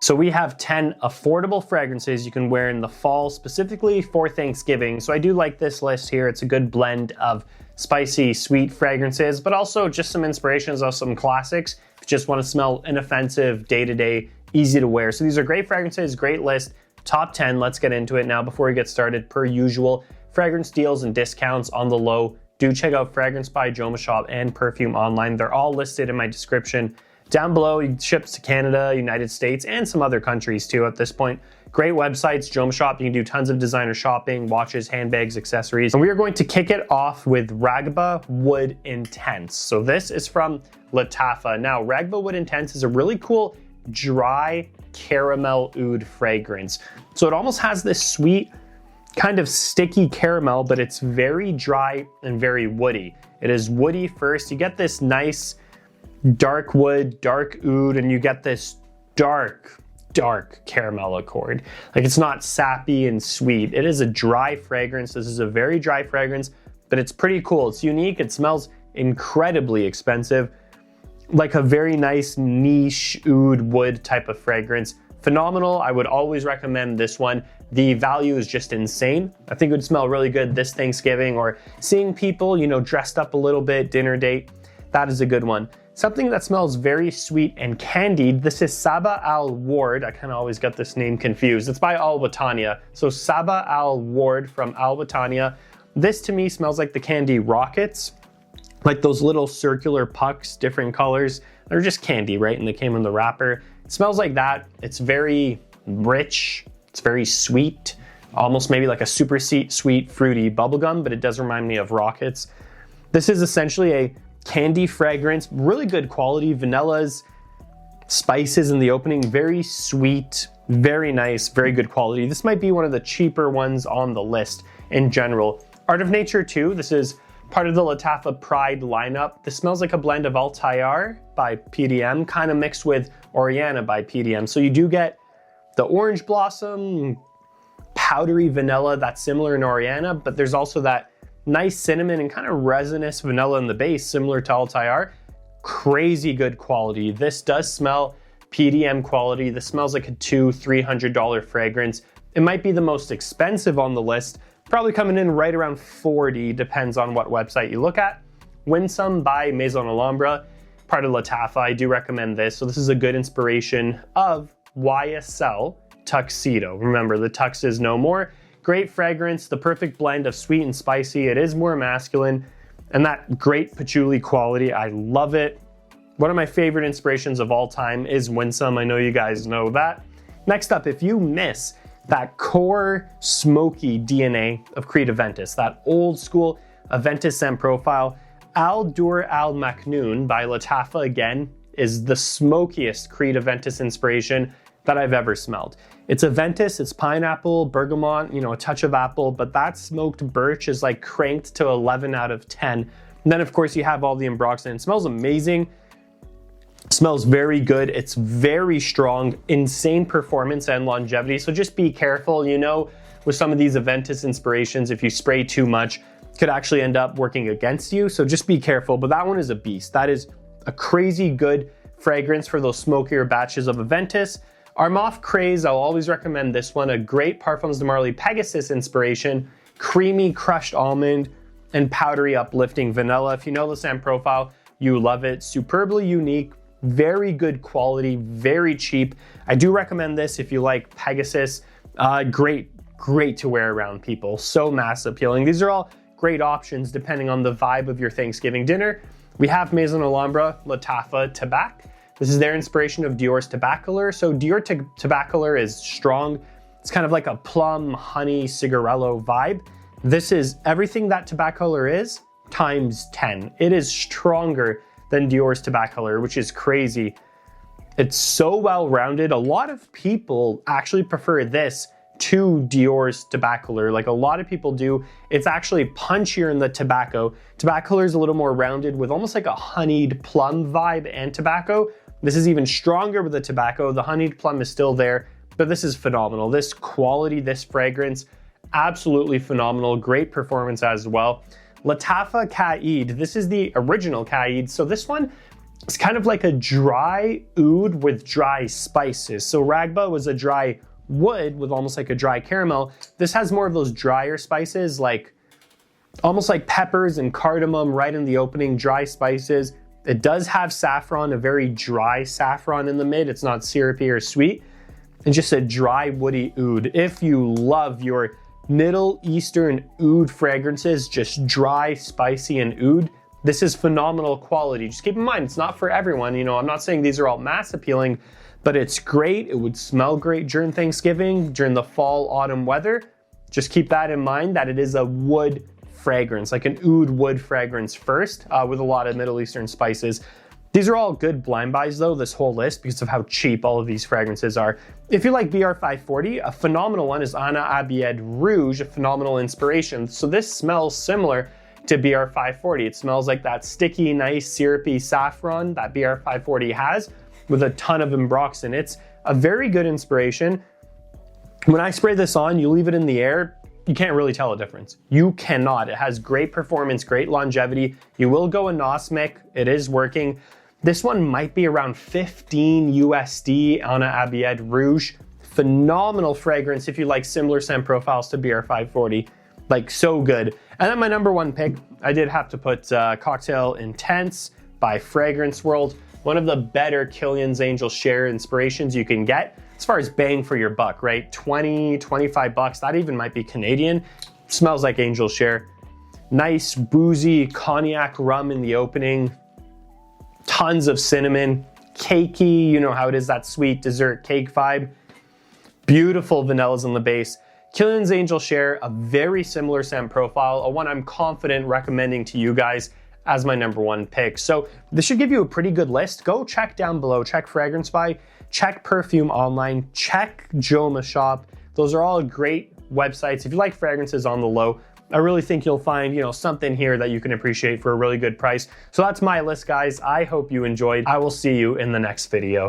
So we have 10 affordable fragrances you can wear in the fall, specifically for Thanksgiving. So I do like this list here. It's a good blend of spicy, sweet fragrances, but also just some inspirations of some classics. If you just want to smell inoffensive, day-to-day, easy to wear. So these are great fragrances, great list. Top 10, let's get into it now. Before we get started, per usual, fragrance deals and discounts on the low. Do check out Fragrance by Joma Shop and Perfume online. They're all listed in my description. Down below, it ships to Canada, United States, and some other countries too at this point. Great websites, Joma Shop, you can do tons of designer shopping, watches, handbags, accessories. And we are going to kick it off with Raghba Wood Intense. So this is from Lattafa. Now, Raghba Wood Intense is a really cool dry caramel oud fragrance. So it almost has this sweet, kind of sticky caramel, but it's very dry and very woody. It is woody first. You get this nice dark wood, dark oud, and you get this dark caramel accord. Like, it's not sappy and sweet. It is a dry fragrance. This is a very dry fragrance, but it's pretty cool. It's unique. It smells incredibly expensive. Like a very nice niche oud wood type of fragrance. Phenomenal. I would always recommend this one. The value is just insane. I think it would smell really good this Thanksgiving, or seeing people, you know, dressed up a little bit, dinner date. That is a good one. Something that smells very sweet and candied. This is Sabah Al Ward. I kind of always got this name confused. It's by Wataniah. So Sabah Al Ward from Wataniah. This to me smells like the candy rockets, like those little circular pucks, different colors. They're just candy, right? And they came in the wrapper. It smells like that. It's very rich. It's very sweet, almost maybe like a super sweet, fruity bubblegum, but it does remind me of rockets. This is essentially a candy fragrance, really good quality, vanillas, spices in the opening, very sweet, very nice, very good quality. This might be one of the cheaper ones on the list in general. Art of Nature 2, this is part of the Lattafa Pride lineup. This smells like a blend of Altair by PDM, kind of mixed with Oriana by PDM. So you do get the orange blossom, powdery vanilla that's similar in Oriana, but there's also that nice cinnamon and kind of resinous vanilla in the base, similar to Altair. Crazy good quality. This does smell PDM quality. This smells like a $200-300 fragrance. It might be the most expensive on the list, probably coming in right around $40, depends on what website you look at. Winsome by Maison Alhambra, part of Lattafa. I do recommend this. So this is a good inspiration of YSL Tuxedo. Remember, the tux is no more. Great fragrance, the perfect blend of sweet and spicy. It is more masculine, and that great patchouli quality. I love it. One of my favorite inspirations of all time is Winsome. I know you guys know that. Next up, if you miss that core smoky DNA of Creed Aventus, that old school Aventus scent profile, Fur Al Maknoon by Lattafa, again, is the smokiest Creed Aventus inspiration that I've ever smelled. It's Aventus, it's pineapple, bergamot, you know, a touch of apple, but that smoked birch is like cranked to 11 out of 10. And then of course you have all the ambroxan. It smells amazing. It smells very good. It's very strong, insane performance and longevity. So just be careful, you know, with some of these Aventus inspirations, if you spray too much, it could actually end up working against you. So just be careful, but that one is a beast. That is a crazy good fragrance for those smokier batches of Aventus. Armaf Craze, I'll always recommend this one. A great Parfums de Marly Pegasus inspiration, creamy crushed almond and powdery uplifting vanilla. If you know the scent profile, you love it. Superbly unique, very good quality, very cheap. I do recommend this if you like Pegasus. Great to wear around people. So mass appealing. These are all great options depending on the vibe of your Thanksgiving dinner. We have Maison Alhambra Lattafa Tabac. This is their inspiration of Dior's Tabacular. So Dior Tabacular is strong. It's kind of like a plum, honey, cigarello vibe. This is everything that Tabacular is times 10. It is stronger than Dior's Tabacular, which is crazy. It's so well-rounded. A lot of people actually prefer this to Dior's Tabacular. Like a lot of people do. It's actually punchier in the tobacco. Tabacular is a little more rounded with almost like a honeyed plum vibe and tobacco. This is even stronger with the tobacco. The honeyed plum is still there, but this is phenomenal. This quality, this fragrance, absolutely phenomenal. Great performance as well. Lattafa Qaa'ed. This is the original Qaa'ed. So this one It's kind of like a dry oud with dry spices. So Raghba was a dry wood with almost like a dry caramel. This has more of those drier spices, like almost like peppers and cardamom right in the opening, dry spices. It does have saffron, a very dry saffron in the mid. It's not syrupy or sweet. And just a dry woody oud. If you love your Middle Eastern oud fragrances, just dry, spicy, and oud, this is phenomenal quality. Just keep in mind, it's not for everyone. You know, I'm not saying these are all mass appealing, but it's great. It would smell great during Thanksgiving, during the fall, autumn weather. Just keep that in mind that it is a wood fragrance, like an oud wood fragrance first, with a lot of Middle Eastern spices. These are all good blind buys though, this whole list, because of how cheap all of these fragrances are. If you like BR540, a phenomenal one is Ana Abiyedh Rouge, a phenomenal inspiration. So this smells similar to BR540. It smells like that sticky, nice, syrupy saffron that BR540 has, with a ton of ambroxan. It's a very good inspiration. When I spray this on, you leave it in the air, you can't really tell a difference. You cannot. It has great performance, great longevity. You will go anosmic. It is working. This one might be around 15 USD, Ana Abiyedh Rouge. Phenomenal fragrance if you like similar scent profiles to BR540. Like, so good. And then my number one pick, I did have to put Cocktail Intense by Fragrance World. One of the better Kilian's Angel Share inspirations you can get as far as bang for your buck, right? 20, 25 bucks, that even might be Canadian. Smells like Angel Share. Nice, boozy cognac rum in the opening. Tons of cinnamon, cakey, you know how it is, that sweet dessert cake vibe. Beautiful vanillas on the base. Kilian's Angel Share, a very similar scent profile, a one I'm confident recommending to you guys as my number one pick. So this should give you a pretty good list. Go check down below, check Fragrance Buy, check Perfume Online, check Joma Shop. Those are all great websites. If you like fragrances on the low, I really think you'll find, you know, something here that you can appreciate for a really good price. So that's my list, guys. I hope you enjoyed. I will see you in the next video.